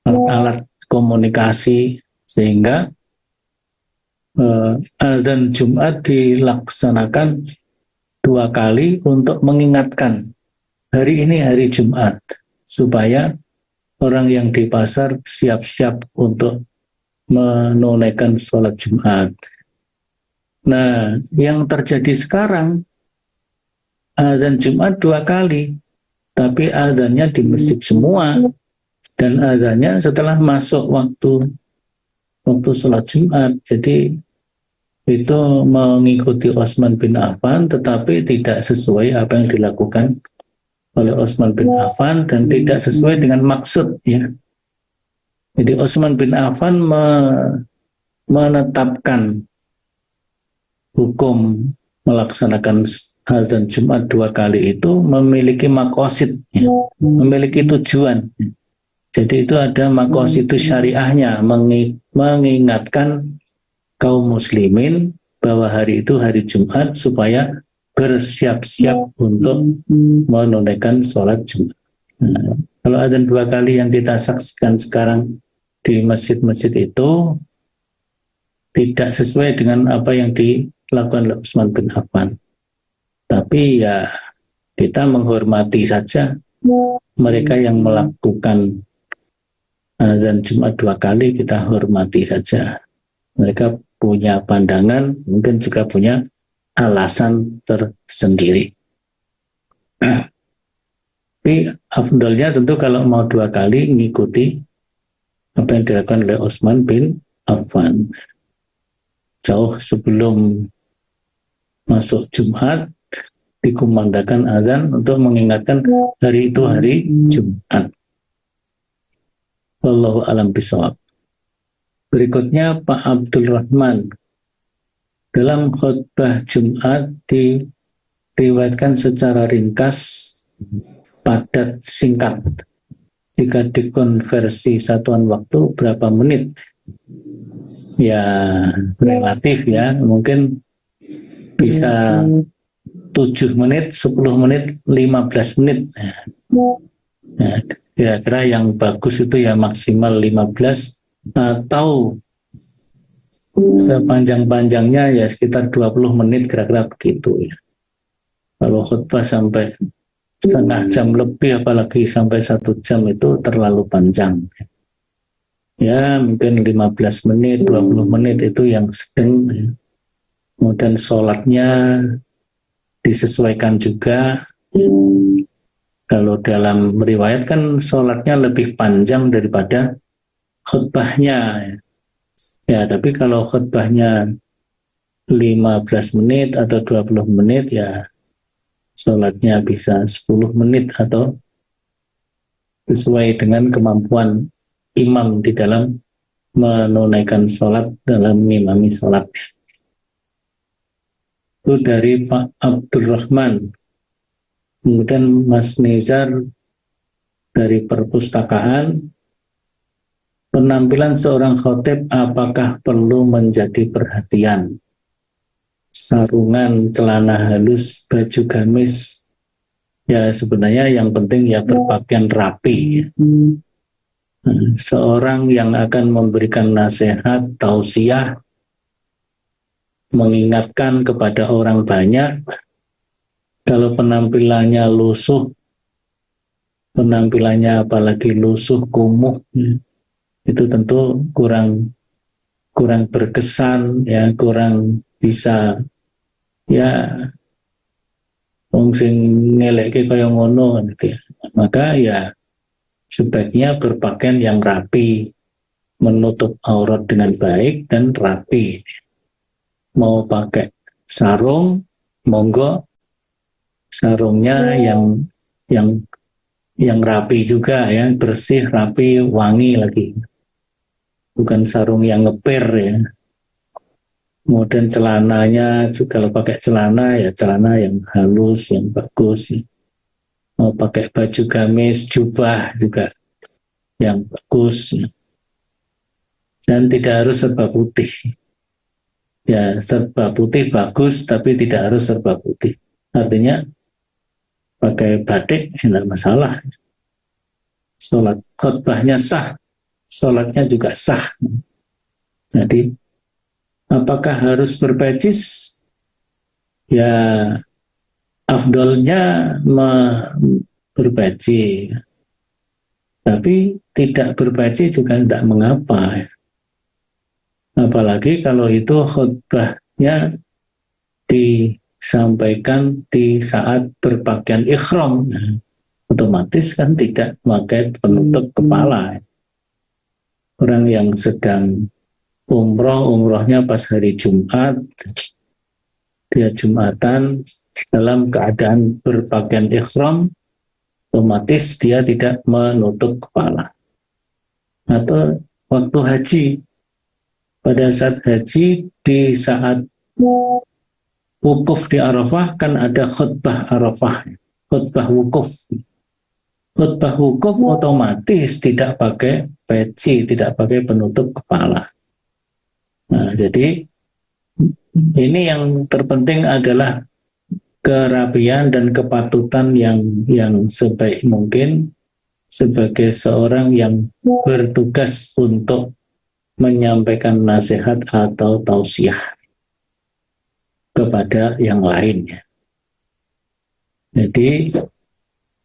B: alat komunikasi, sehingga azan Jumat dilaksanakan 2 kali untuk mengingatkan hari ini hari Jumat, supaya orang yang di pasar siap-siap untuk menunaikan sholat Jumat. Nah, yang terjadi sekarang, azan Jumat 2 kali, tapi azannya di masjid semua, dan azannya setelah masuk waktu sholat Jumat. Jadi itu mengikuti Utsman bin Affan, tetapi tidak sesuai apa yang dilakukan oleh Utsman bin Affan dan tidak sesuai dengan maksud ya. Jadi Utsman bin Affan menetapkan hukum melaksanakan azan Jumat 2 kali itu memiliki makosid, ya, memiliki tujuan. Jadi itu ada makosid syariahnya, mengingatkan kaum muslimin bahwa hari itu hari Jumat supaya bersiap-siap untuk menunaikan sholat Jumat. Nah, kalau azan 2 kali yang kita saksikan sekarang di masjid-masjid itu tidak sesuai dengan apa yang dilakukan oleh Utsman bin Affan. Tapi ya kita menghormati saja mereka yang melakukan azan Jumat 2 kali, kita hormati saja. Mereka punya pandangan, mungkin juga punya alasan tersendiri. Tapi afdalnya tentu kalau mau 2 kali ngikuti apa yang dilakukan oleh Utsman bin Affan. Jauh sebelum masuk Jumat dikumandangkan azan untuk mengingatkan hari itu hari Jumat. Wallahu a'lam bishawab. Berikutnya Pak Abdul Rahman. Dalam khutbah Jumat diriwayatkan secara ringkas, padat, singkat. Jika dikonversi satuan waktu berapa menit? Ya relatif ya, mungkin bisa 7 menit, 10 menit, 15 menit. Nah, kira-kira yang bagus itu ya maksimal 15 atau sepanjang-panjangnya ya sekitar 20 menit kira-kira begitu ya. Kalau khutbah sampai setengah jam lebih, apalagi sampai 1 jam itu terlalu panjang. Ya mungkin 15 menit, 20 menit itu yang sedang ya. Kemudian sholatnya disesuaikan juga. Kalau dalam riwayat kan sholatnya lebih panjang daripada khutbahnya. Ya, tapi kalau khutbahnya 15 menit atau 20 menit ya sholatnya bisa 10 menit atau sesuai dengan kemampuan imam di dalam menunaikan sholat, dalam mengimami sholat. Itu dari Pak Abdul Rahman. Kemudian Mas Nizar dari perpustakaan, penampilan seorang khotib apakah perlu menjadi perhatian? Sarungan, celana halus, baju gamis, ya sebenarnya yang penting ya berpakaian rapi. Seorang yang akan memberikan nasihat, tausiah, mengingatkan kepada orang banyak, kalau penampilannya lusuh, penampilannya apalagi lusuh kumuh, itu tentu kurang berkesan, ya, kurang bisa, ya, wong sing ngelekke kaya ngono gitu ya. Maka ya sebaiknya berpakaian yang rapi, menutup aurat dengan baik dan rapi. Mau pakai sarung, monggo, sarungnya yang yang rapi juga, ya, bersih, rapi, wangi lagi. Bukan sarung yang ngepir, ya. Kemudian celananya juga, kalau pakai celana ya celana yang halus, yang bagus, ya. Mau pakai baju gamis, jubah juga yang bagus, ya. Dan tidak harus serba putih. Ya, serba putih bagus, tapi tidak harus serba putih. Artinya pakai batik tidak masalah. Sholat khutbahnya sah, sholatnya juga sah. Jadi apakah harus berpeci? Ya, afdolnya berpeci, tapi tidak berpeci juga tidak mengapa. Apalagi kalau itu khutbahnya disampaikan di saat berpakaian ikhram, otomatis kan tidak pakai penutup kepala. Orang yang sedang umrohnya pas hari Jumat, dia Jumatan dalam keadaan berpakaian ikhram, otomatis dia tidak menutup kepala. Atau waktu haji, pada saat haji, di saat wukuf di Arafah kan ada khutbah Arafah, khutbah wukuf. Khutbah wukuf otomatis tidak pakai peci, tidak pakai penutup kepala. Nah, jadi ini yang terpenting adalah kerapian dan kepatutan yang sebaik mungkin sebagai seorang yang bertugas untuk menyampaikan nasihat atau tausiah kepada yang lainnya. Jadi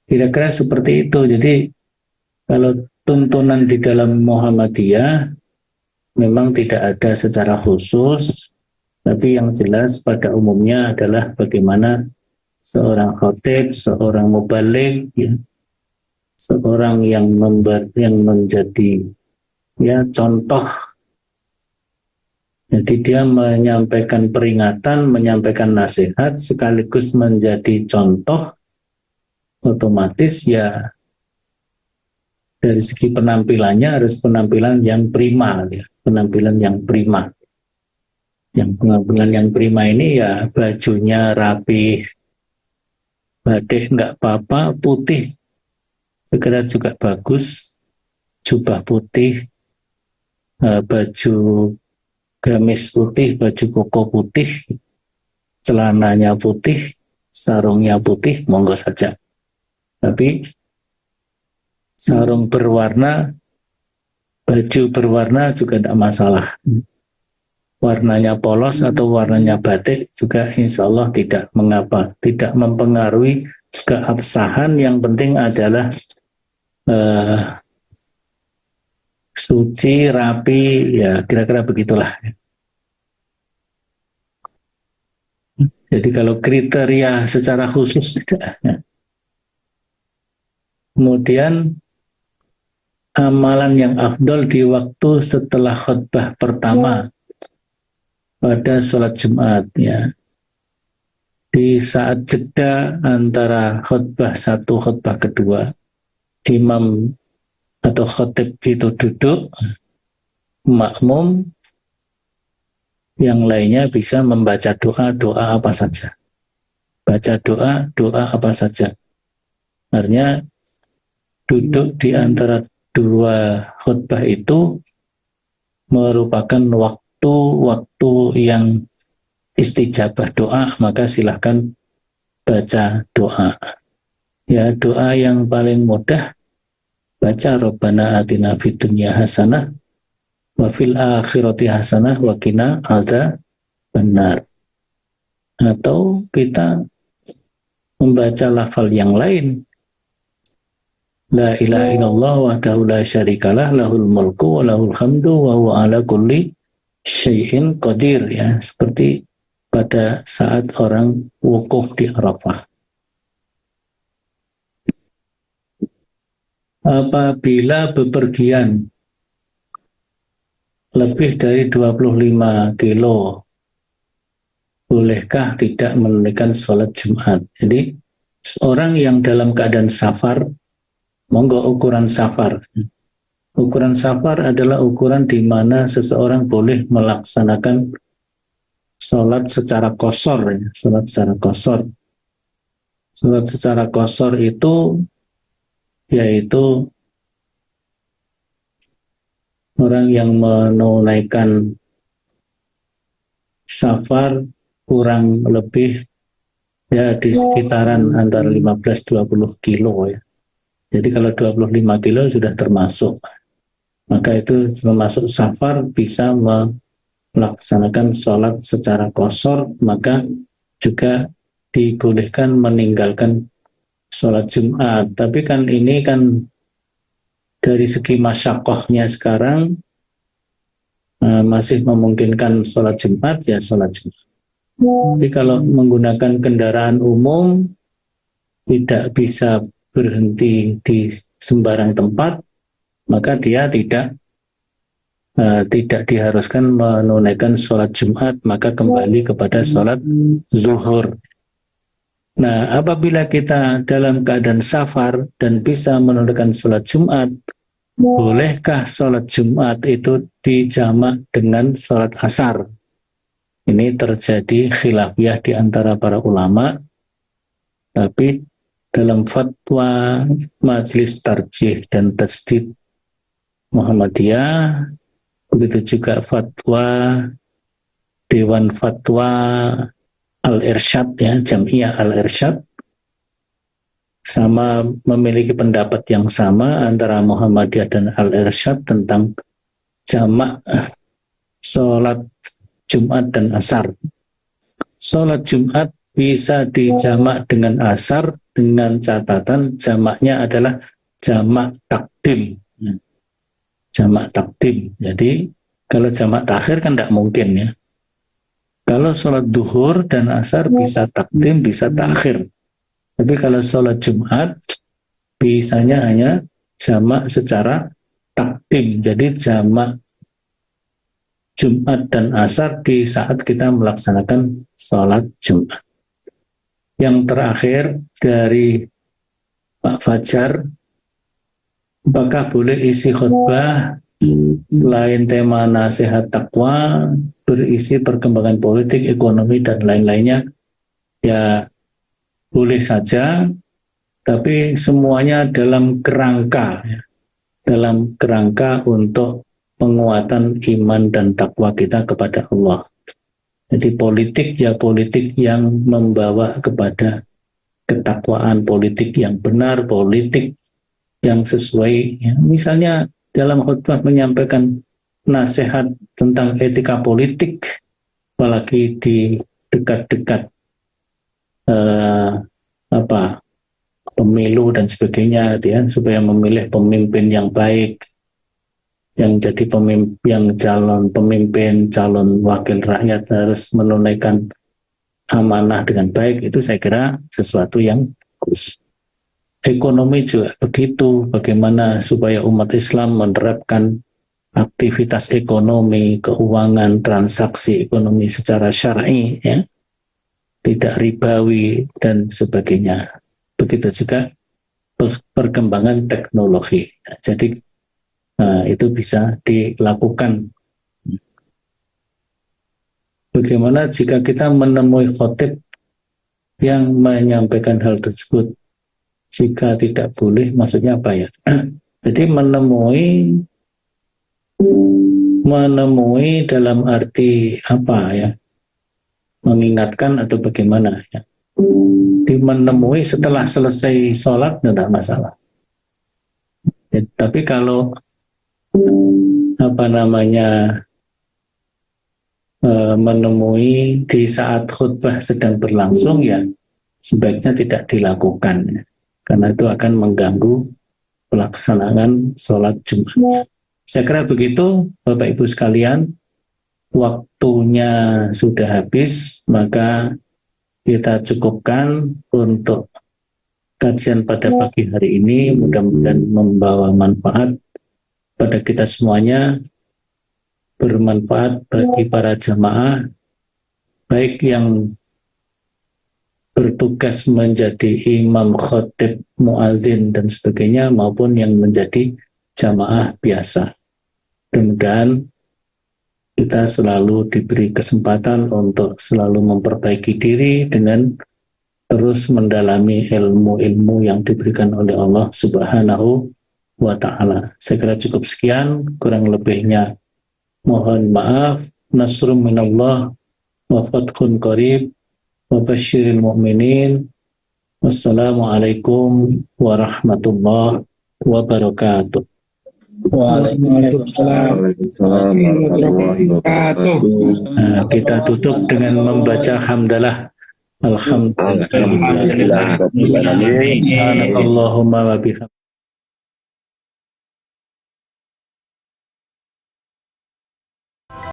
B: kira-kira seperti itu. Jadi kalau tuntunan di dalam Muhammadiyah memang tidak ada secara khusus, tapi yang jelas pada umumnya adalah bagaimana seorang khatib, seorang mubaligh, ya, seorang yang menjadi, ya, contoh. Jadi dia menyampaikan peringatan, menyampaikan nasihat, sekaligus menjadi contoh, otomatis ya dari segi penampilannya harus penampilan yang prima, ya, penampilan yang prima. Yang penampilan yang prima ini ya bajunya rapi, batik nggak apa-apa, putih segera juga bagus, jubah putih, baju gamis putih, baju koko putih, celananya putih, sarungnya putih, monggo saja. Tapi sarung berwarna, baju berwarna juga tidak masalah. Warnanya polos atau warnanya batik juga insya Allah tidak mengapa, tidak mempengaruhi keabsahan. Yang penting adalah suci, rapi, ya kira-kira begitulah. Jadi kalau kriteria secara khusus tidak. Ya. Kemudian amalan yang afdol di waktu setelah khutbah pertama pada sholat Jumat, ya. Di saat jeda antara khutbah satu, khutbah kedua, imam atau khatib itu duduk, makmum yang lainnya bisa membaca doa apa saja. Baca doa apa saja. Artinya duduk di antara dua khutbah itu merupakan waktu yang istijabah doa, maka silahkan baca doa. Ya, doa yang paling mudah baca Rabbana atina fid dunya hasanah wa fil akhirati hasanah wa qina adzabannar. Atau kita membaca lafal yang lain, La ilaha illallah wahdahu la syarikalah lahul mulku wa lahul hamdu wa huwa ala kulli syai'in qadir, ya, seperti pada saat orang wukuf di Arafah. Apabila bepergian lebih dari 25 kilo, bolehkah tidak menunaikan sholat Jumat? Jadi orang yang dalam keadaan safar, monggo ukuran safar. Ukuran safar adalah ukuran di mana seseorang boleh melaksanakan sholat secara qashar, ya. Sholat secara qashar. Sholat secara qashar itu yaitu orang yang menunaikan safar kurang lebih ya di sekitaran antara 15-20 kilo, ya. Jadi kalau 25 kilo sudah termasuk. Maka itu termasuk safar, bisa melaksanakan sholat secara qashar, maka juga dibolehkan meninggalkan sholat Jumat. Tapi kan ini kan dari segi masyakohnya sekarang masih memungkinkan sholat Jumat, ya sholat Jumat. Tapi kalau menggunakan kendaraan umum tidak bisa berhenti di sembarang tempat, maka dia tidak diharuskan menunaikan sholat Jumat, maka kembali kepada sholat zuhur. Nah, apabila kita dalam keadaan safar dan bisa menunaikan sholat Jumat, bolehkah sholat Jumat itu dijamak dengan sholat asar? Ini terjadi khilafiyah di antara para ulama, tapi dalam fatwa Majelis Tarjih dan Tasdid Muhammadiyah, begitu juga fatwa Dewan Fatwa Al-Irsyad, ya, Jam'iyah Al-Irsyad, sama memiliki pendapat yang sama antara Muhammadiyah dan Al-Irsyad tentang jamak sholat Jumat dan asar. Sholat Jumat bisa dijamak dengan asar dengan catatan jamaknya adalah jamak takdim. Jamak takdim. Jadi kalau jamak takhir kan tidak mungkin, ya. Kalau sholat duhur dan asar bisa takdim, bisa takhir. Tapi kalau sholat Jumat bisanya hanya jamak secara takdim. Jadi jamak Jumat dan asar di saat kita melaksanakan sholat Jumat. Yang terakhir dari Pak Fajar, apakah boleh isi khutbah selain tema nasihat takwa berisi perkembangan politik, ekonomi, dan lain-lainnya? Ya, boleh saja, tapi semuanya dalam kerangka, ya, dalam kerangka untuk penguatan iman dan takwa kita kepada Allah. Jadi politik, ya politik yang membawa kepada ketakwaan, politik yang benar, politik yang sesuai, ya. Misalnya dalam khutbah menyampaikan nasihat tentang etika politik, apalagi di dekat-dekat pemilu dan sebagainya, ya, supaya memilih pemimpin yang baik, yang jadi calon pemimpin, calon wakil rakyat harus menunaikan amanah dengan baik. Itu saya kira sesuatu yang bagus. Ekonomi juga begitu, bagaimana supaya umat Islam menerapkan aktivitas ekonomi, keuangan, transaksi ekonomi secara syar'i, ya, tidak ribawi dan sebagainya. Begitu juga perkembangan teknologi. Jadi itu bisa dilakukan. Bagaimana jika kita menemui khotib yang menyampaikan hal tersebut? Jika tidak boleh, maksudnya apa, ya? Jadi menemui dalam arti apa, ya? Mengingatkan atau bagaimana, ya? Menemui setelah selesai sholat tidak masalah. Ya, tapi kalau menemui di saat khutbah sedang berlangsung, ya sebaiknya tidak dilakukan, ya. Karena itu akan mengganggu pelaksanaan sholat Jumat. Saya kira begitu, Bapak Ibu sekalian. Waktunya sudah habis, maka kita cukupkan untuk kajian pada pagi hari ini. Mudah-mudahan membawa manfaat pada kita semuanya, bermanfaat bagi para jamaah, baik yang bertugas menjadi imam, khatib, muadzin dan sebagainya, maupun yang menjadi jamaah biasa. Mudah-mudahan kita selalu diberi kesempatan untuk selalu memperbaiki diri dengan terus mendalami ilmu-ilmu yang diberikan oleh Allah Subhanahu wa Ta'ala. Saya kira cukup sekian, kurang lebihnya mohon maaf. Nasrum minallah wa fathun qarib wa basyiril mu'minin. Wassalamualaikum warahmatullahi wabarakatuh.
C: Waalaikumsalam warahmatullahi wabarakatuh.
B: Nah, kita tutup dengan membaca hamdalah. Alhamdulillah. Allahumma wa bihamdika.